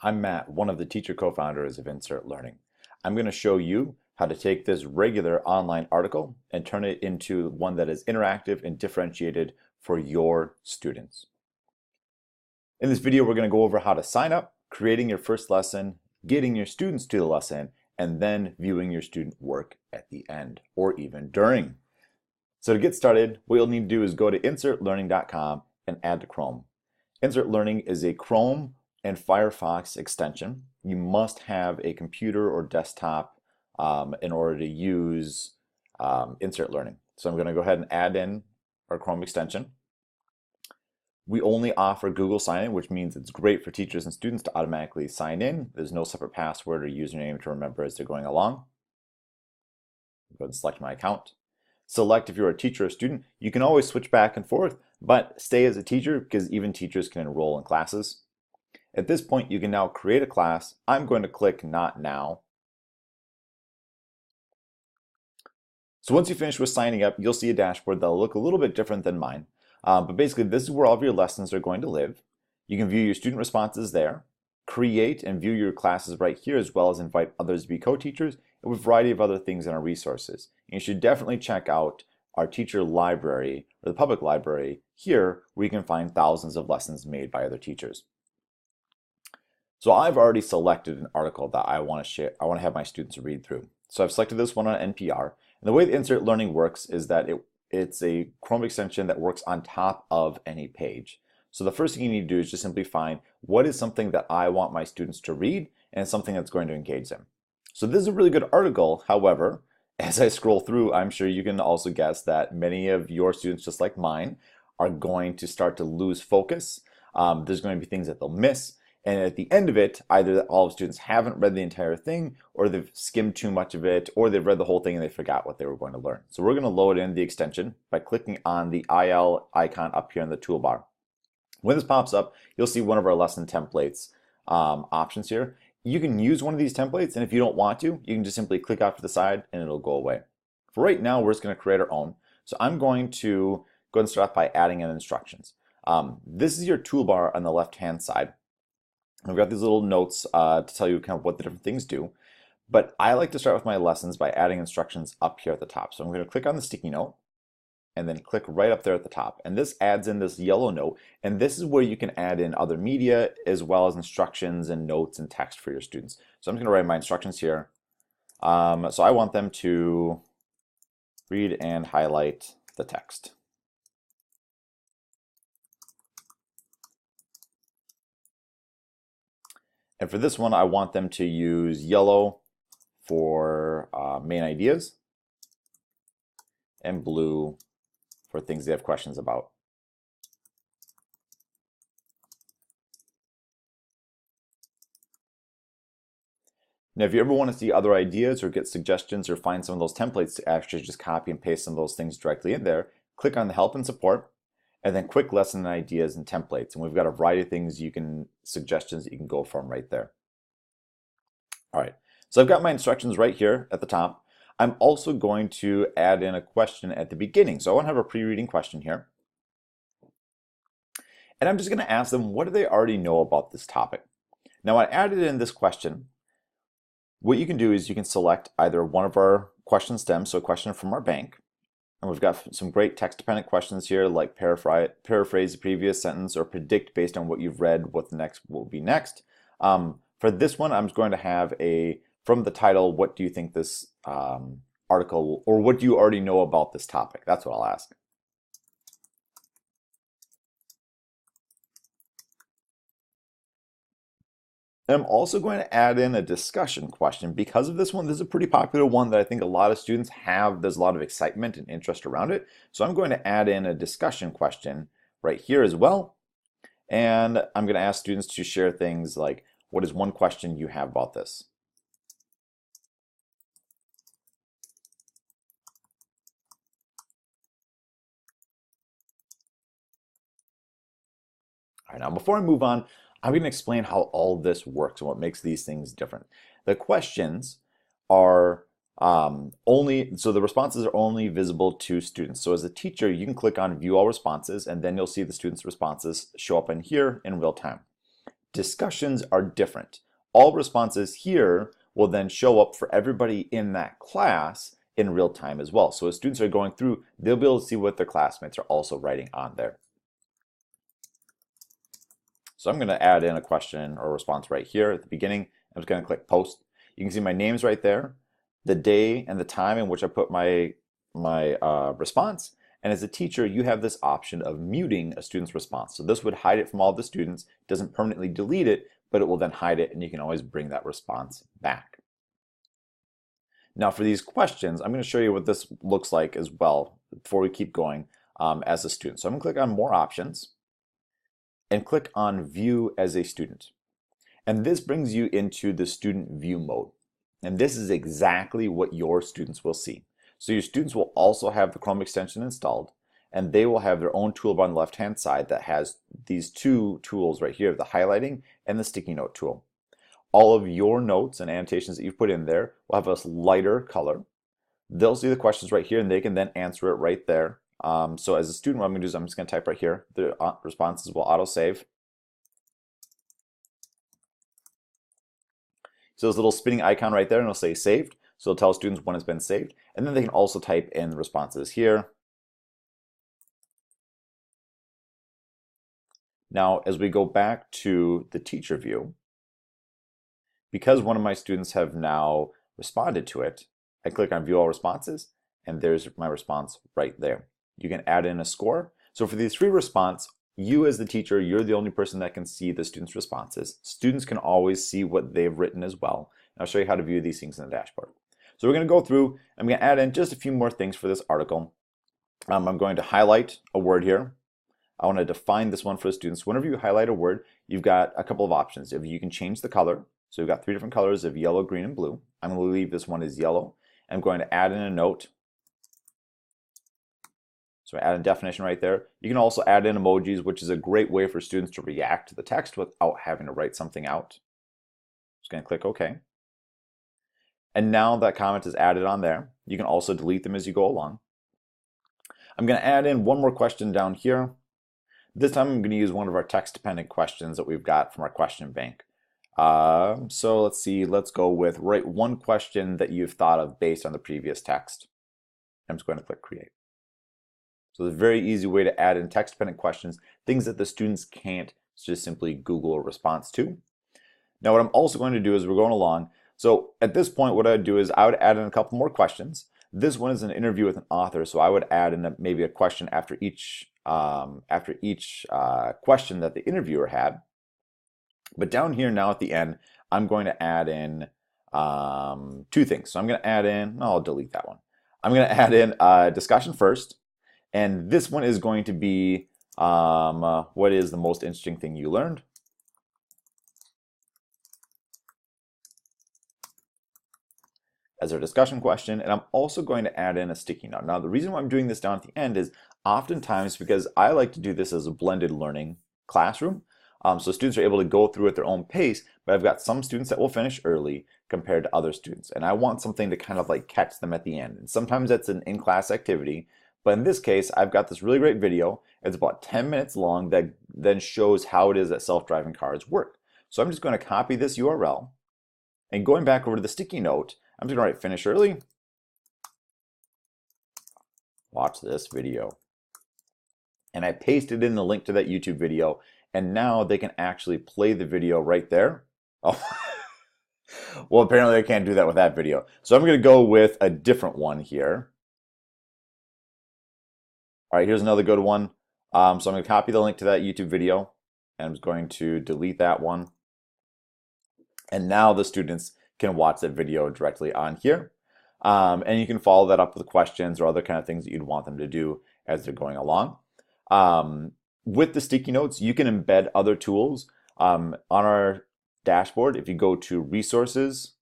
I'm Matt, one of the teacher co-founders of Insert Learning. I'm going to show you how to take this regular online article and turn it into one that is interactive and differentiated for your students. In this video, we're going to go over how to sign up, creating your first lesson, getting your students to the lesson, and then viewing your student work at the end or even during. So to get started, what you'll need to do is go to insertlearning.com and add to Chrome. Insert Learning is a Chrome and Firefox extension. You must have a computer or desktop in order to use Insert Learning. So I'm going to go ahead and add in our Chrome extension. We only offer Google sign-in, which means it's great for teachers and students to automatically sign in. There's no separate password or username to remember as they're going along. Go and select my account. Select if you're a teacher or student. You can always switch back and forth, but stay as a teacher because even teachers can enroll in classes. At this point, you can now create a class. I'm going to click Not Now. So once you finish with signing up, you'll see a dashboard that'll look a little bit different than mine. But basically, this is where all of your lessons are going to live. You can view your student responses there, create and view your classes right here, as well as invite others to be co-teachers, and with a variety of other things in our resources. And you should definitely check out our teacher library, or the public library here, where you can find thousands of lessons made by other teachers. So I've already selected an article that I want to share. I want to have my students read through. So I've selected this one on NPR. And the way the Insert Learning works is that it's a Chrome extension that works on top of any page. So the first thing you need to do is just simply find what is something that I want my students to read and something that's going to engage them. So this is a really good article. However, as I scroll through, I'm sure you can also guess that many of your students, just like mine, are going to start to lose focus. There's going to be things that they'll miss. And at the end of it, either all of students haven't read the entire thing, or they've skimmed too much of it, or they've read the whole thing and they forgot what they were going to learn. So we're going to load in the extension by clicking on the IL icon up here in the toolbar. When this pops up, you'll see one of our lesson templates options here. You can use one of these templates, and if you don't want to, you can just simply click off to the side and it'll go away. For right now, we're just going to create our own. So I'm going to go and start off by adding in instructions. This is your toolbar on the left-hand side. I've got these little notes to tell you kind of what the different things do. But I like to start with my lessons by adding instructions up here at the top. So I'm going to click on the sticky note and then click right up there at the top. And this adds in this yellow note. And this is where you can add in other media as well as instructions and notes and text for your students. So I'm just going to write my instructions here. So I want them to read and highlight the text. And for this one, I want them to use yellow for main ideas and blue for things they have questions about. Now, if you ever want to see other ideas or get suggestions or find some of those templates to actually just copy and paste some of those things directly in there, click on the Help and Support, and then quick lesson ideas and templates. And we've got a variety of things suggestions that you can go from right there. All right, so I've got my instructions right here at the top. I'm also going to add in a question at the beginning. So I want to have a pre-reading question here. And I'm just going to ask them, what do they already know about this topic? Now, I added in this question. What you can do is you can select either one of our question stems, so a question from our bank. And we've got some great text-dependent questions here, like paraphrase the previous sentence or predict based on what you've read what the next will be next. For this one, I'm going to have from the title, what do you think this article, or what do you already know about this topic? That's what I'll ask. And I'm also going to add in a discussion question because of this one. This is a pretty popular one that I think a lot of students have. There's a lot of excitement and interest around it. So I'm going to add in a discussion question right here as well. And I'm going to ask students to share things like, what is one question you have about this? All right, now before I move on, I'm going to explain how all this works and what makes these things different. The questions are so the responses are only visible to students. So as a teacher, you can click on View All Responses, and then you'll see the students' responses show up in here in real time. Discussions are different. All responses here will then show up for everybody in that class in real time as well. So as students are going through, they'll be able to see what their classmates are also writing on there. So I'm going to add in a question or response right here at the beginning. I'm just going to click post. You can see my name's right there, the day and the time in which I put my response. And as a teacher, you have this option of muting a student's response. So this would hide it from all the students, doesn't permanently delete it, but it will then hide it, and you can always bring that response back. Now for these questions, I'm going to show you what this looks like as well before we keep going as a student. So I'm going to click on More Options and click on View as a Student. And this brings you into the student view mode. And this is exactly what your students will see. So your students will also have the Chrome extension installed, and they will have their own toolbar on the left-hand side that has these two tools right here, the highlighting and the sticky note tool. All of your notes and annotations that you've put in there will have a lighter color. They'll see the questions right here, and they can then answer it right there. So as a student, what I'm going to do is I'm just going to type right here. The responses will auto-save. So this little spinning icon right there, and it'll say saved. So it'll tell students when it's been saved. And then they can also type in the responses here. Now, as we go back to the teacher view, because one of my students have now responded to it, I click on View All Responses, and there's my response right there. You can add in a score. So for these 3 responses, you as the teacher, you're the only person that can see the students' responses. Students can always see what they've written as well. And I'll show you how to view these things in the dashboard. So we're going to go through, I'm going to add in just a few more things for this article. I'm going to highlight a word here. I want to define this one for the students. Whenever you highlight a word, you've got a couple of options. If you can change the color. So we've got 3 different colors of yellow, green, and blue. I'm going to leave this one as yellow. I'm going to add in a note. So I add a definition right there. You can also add in emojis, which is a great way for students to react to the text without having to write something out. Just going to click OK. And now that comment is added on there. You can also delete them as you go along. I'm going to add in one more question down here. This time I'm going to use one of our text-dependent questions that we've got from our question bank. So let's see, let's go with write one question that you've thought of based on the previous text. I'm just going to click Create. So it's a very easy way to add in text-dependent questions, things that the students can't just simply Google a response to. Now what I'm also going to do is we're going along. So at this point, what I'd do is I would add in a couple more questions. This one is an interview with an author, so I would add in maybe a question after each question that the interviewer had. But down here now at the end, I'm going to add in 2 things. So I'm going to add in, no, I'll delete that one. I'm going to add in a discussion first. And this one is going to be what is the most interesting thing you learned? As our discussion question, and I'm also going to add in a sticky note. Now, the reason why I'm doing this down at the end is oftentimes because I like to do this as a blended learning classroom. So students are able to go through at their own pace, but I've got some students that will finish early compared to other students. And I want something to kind of like catch them at the end. And sometimes that's an in-class activity. But in this case, I've got this really great video. It's about 10 minutes long that then shows how it is that self-driving cars work. So I'm just going to copy this URL. And going back over to the sticky note, I'm just going to write finish early. Watch this video. And I pasted in the link to that YouTube video. And now they can actually play the video right there. Oh, well, apparently I can't do that with that video. So I'm going to go with a different one here. All right, here's another good one. So I'm going to copy the link to that YouTube video, and I'm just going to delete that one. And now the students can watch that video directly on here. And you can follow that up with questions or other kind of things that you'd want them to do as they're going along. With the sticky notes, you can embed other tools. On our dashboard, if you go to Resources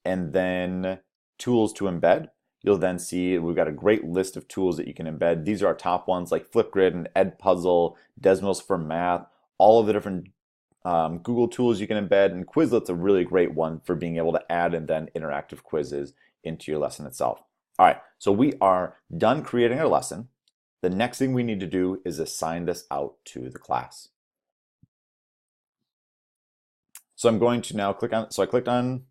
and then Tools to Embed, you'll then see we've got a great list of tools that you can embed. These are our top ones like Flipgrid and Edpuzzle, Desmos for Math, all of the different Google tools you can embed, and Quizlet's a really great one for being able to add and then interactive quizzes into your lesson itself. All right, so we are done creating our lesson. The next thing we need to do is assign this out to the class. So I'm going to now click on, so I clicked on,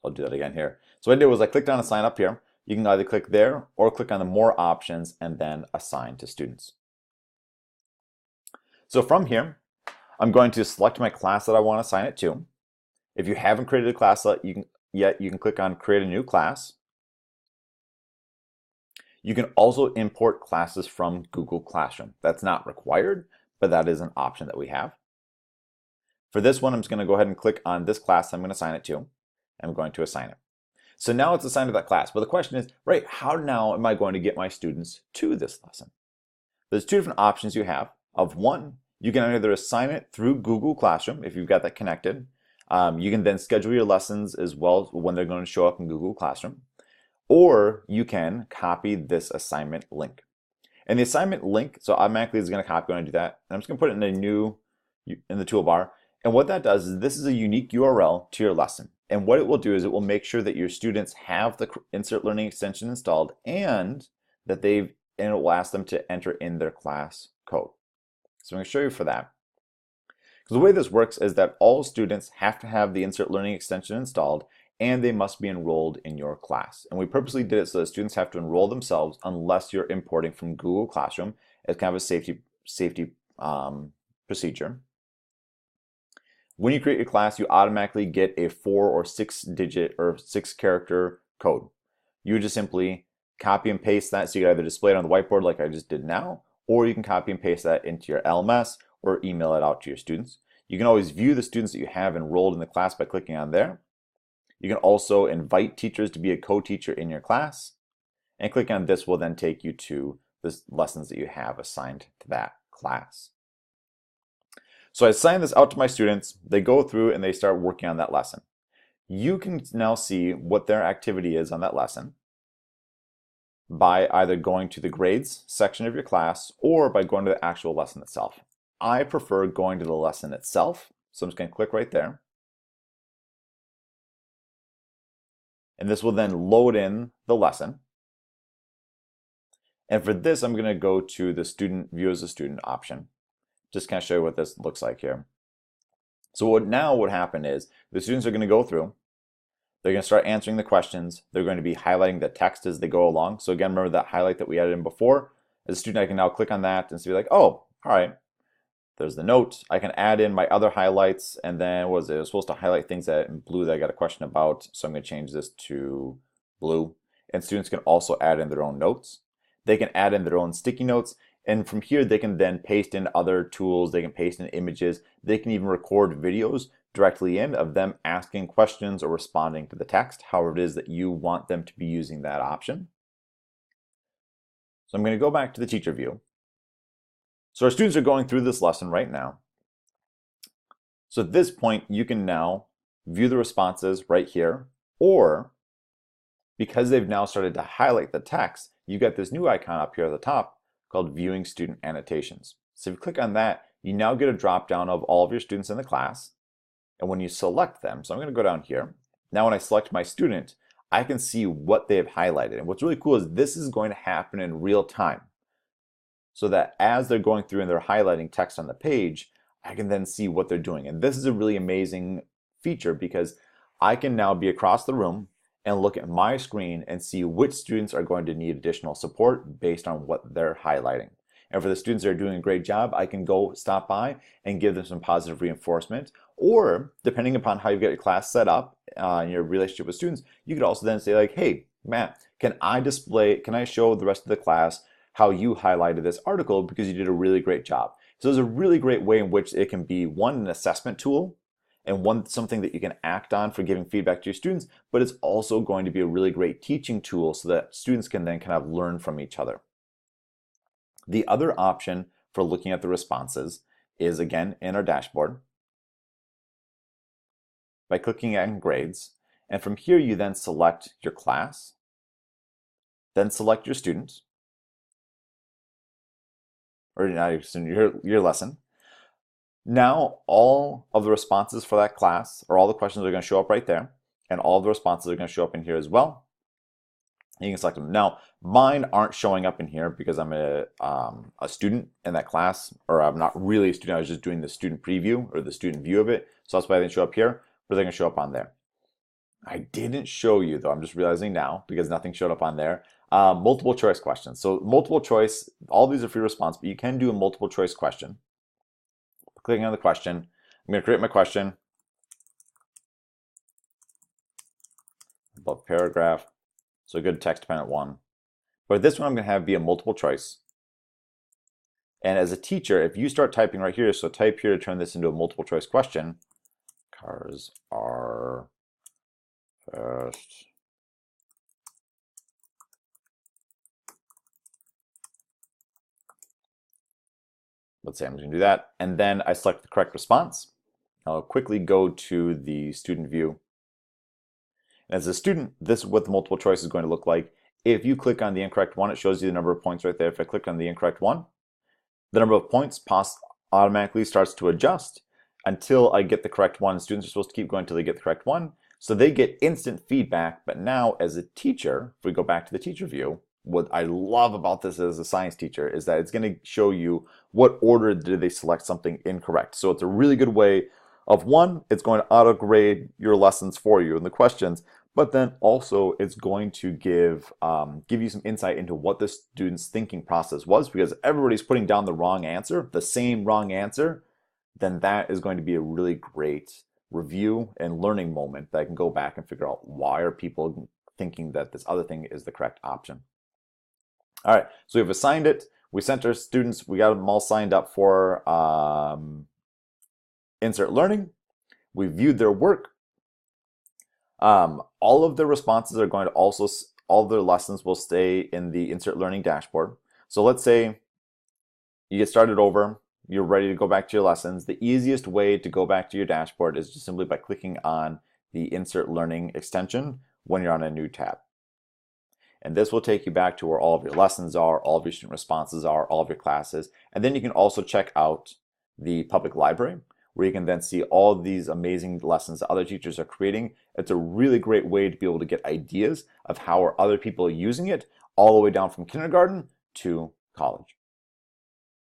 I'll do that again here. So what I did was I clicked on assign up here. You can either click there or click on the more options and then assign to students. So from here, I'm going to select my class that I want to assign it to. If you haven't created a class yet, you can click on create a new class. You can also import classes from Google Classroom. That's not required, but that is an option that we have. For this one, I'm just going to go ahead and click on this class I'm going to assign it to. I'm going to assign it. So now it's assigned to that class. But the question is, right, how now am I going to get my students to this lesson? There's two different options you have. Of one, you can either assign it through Google Classroom if you've got that connected. You can then schedule your lessons as well when they're going to show up in Google Classroom. Or you can copy this assignment link. And the assignment link, so automatically is going to copy when I do that. And I'm just going to put it in the toolbar. And what that does is this is a unique URL to your lesson. And what it will do is it will make sure that your students have the Insert Learning extension installed and that and it will ask them to enter in their class code. So I'm going to show you for that. Because the way this works is that all students have to have the Insert Learning extension installed and they must be enrolled in your class. And we purposely did it so that students have to enroll themselves unless you're importing from Google Classroom as kind of a safety procedure. When you create your class, you automatically get a 4 or 6 digit or 6 character code. You just simply copy and paste that, so you can either display it on the whiteboard like I just did now, or you can copy and paste that into your LMS or email it out to your students. You can always view the students that you have enrolled in the class by clicking on there. You can also invite teachers to be a co-teacher in your class, and clicking on this will then take you to the lessons that you have assigned to that class. So I assign this out to my students, they go through and they start working on that lesson. You can now see what their activity is on that lesson by either going to the grades section of your class or by going to the actual lesson itself. I prefer going to the lesson itself, so I'm just going to click right there. And this will then load in the lesson. And for this, I'm going to go to the student view as a student option. Just kind of show you what this looks like here. So what would happen is the students are going to go through, they're going to start answering the questions, they're going to be highlighting the text as they go along. So again, remember that highlight that we added in before? As a student, I can now click on that and see like, oh, all right, there's the note. I can add in my other highlights, and then what was it? It was supposed to highlight things that in blue that I got a question about. So I'm going to change this to blue. And students can also add in their own notes. They can add in their own sticky notes. And from here, they can then paste in other tools. They can paste in images. They can even record videos directly in of them asking questions or responding to the text, however it is that you want them to be using that option. So I'm going to go back to the teacher view. So our students are going through this lesson right now. So at this point, you can now view the responses right here, or because they've now started to highlight the text, you got this new icon up here at the top called Viewing Student Annotations. So if you click on that, you now get a drop down of all of your students in the class. And when you select them, so I'm going to go down here. Now when I select my student, I can see what they've highlighted. And what's really cool is this is going to happen in real time. So that as they're going through and they're highlighting text on the page, I can then see what they're doing. And this is a really amazing feature because I can now be across the room and look at my screen and see which students are going to need additional support based on what they're highlighting. And for the students that are doing a great job, I can go stop by and give them some positive reinforcement. Or depending upon how you get your class set up and your relationship with students, you could also then say like, hey, Matt, can I show the rest of the class how you highlighted this article because you did a really great job. So there's a really great way in which it can be an assessment tool and something that you can act on for giving feedback to your students, but it's also going to be a really great teaching tool so that students can then kind of learn from each other. The other option for looking at the responses is again in our dashboard by clicking on grades. And from here, you then select your class, then select your student, or your lesson. Now all of the responses for that class, or all the questions are going to show up right there, and all the responses are going to show up in here as well. You can select them. Now mine aren't showing up in here because I'm a student in that class, or I'm not really a student, I was just doing the student preview or the student view of it, so that's why they didn't show up here. but they're going to show up on there. I didn't show you, though, I'm just realizing now because nothing showed up on there. Multiple choice questions. So multiple choice, all these are free response, but you can do a multiple choice question. Clicking on the question, I'm going to create my question above paragraph. So a good text dependent one. But this one I'm going to have be a multiple choice. And as a teacher, if you start typing right here, so type here to turn this into a multiple choice question. Cars are fast. Let's say I'm going to do that. And then I select the correct response. I'll quickly go to the student view. And as a student, this is what the multiple choice is going to look like. If you click on the incorrect one, it shows you the number of points right there. If I click on the incorrect one, the number of points automatically starts to adjust until I get the correct one. Students are supposed to keep going until they get the correct one. So they get instant feedback. But now as a teacher, if we go back to the teacher view, what I love about this as a science teacher is that it's going to show you what order did they select something incorrect. So it's a really good way of, one, it's going to auto grade your lessons for you and the questions, but then also it's going to give you some insight into what the student's thinking process was, because if everybody's putting down the wrong answer, the same wrong answer, then that is going to be a really great review and learning moment that I can go back and figure out why are people thinking that this other thing is the correct option. All right, so we've assigned it. We sent our students, we got them all signed up for Insert Learning. We viewed their work. All of their responses are going to also, all of their lessons will stay in the Insert Learning dashboard. So let's say you get started over, you're ready to go back to your lessons. The easiest way to go back to your dashboard is just simply by clicking on the Insert Learning extension when you're on a new tab. And this will take you back to where all of your lessons are, all of your student responses are, all of your classes. And then you can also check out the public library, where you can then see all of these amazing lessons that other teachers are creating. It's a really great way to be able to get ideas of how are other people using it, all the way down from kindergarten to college.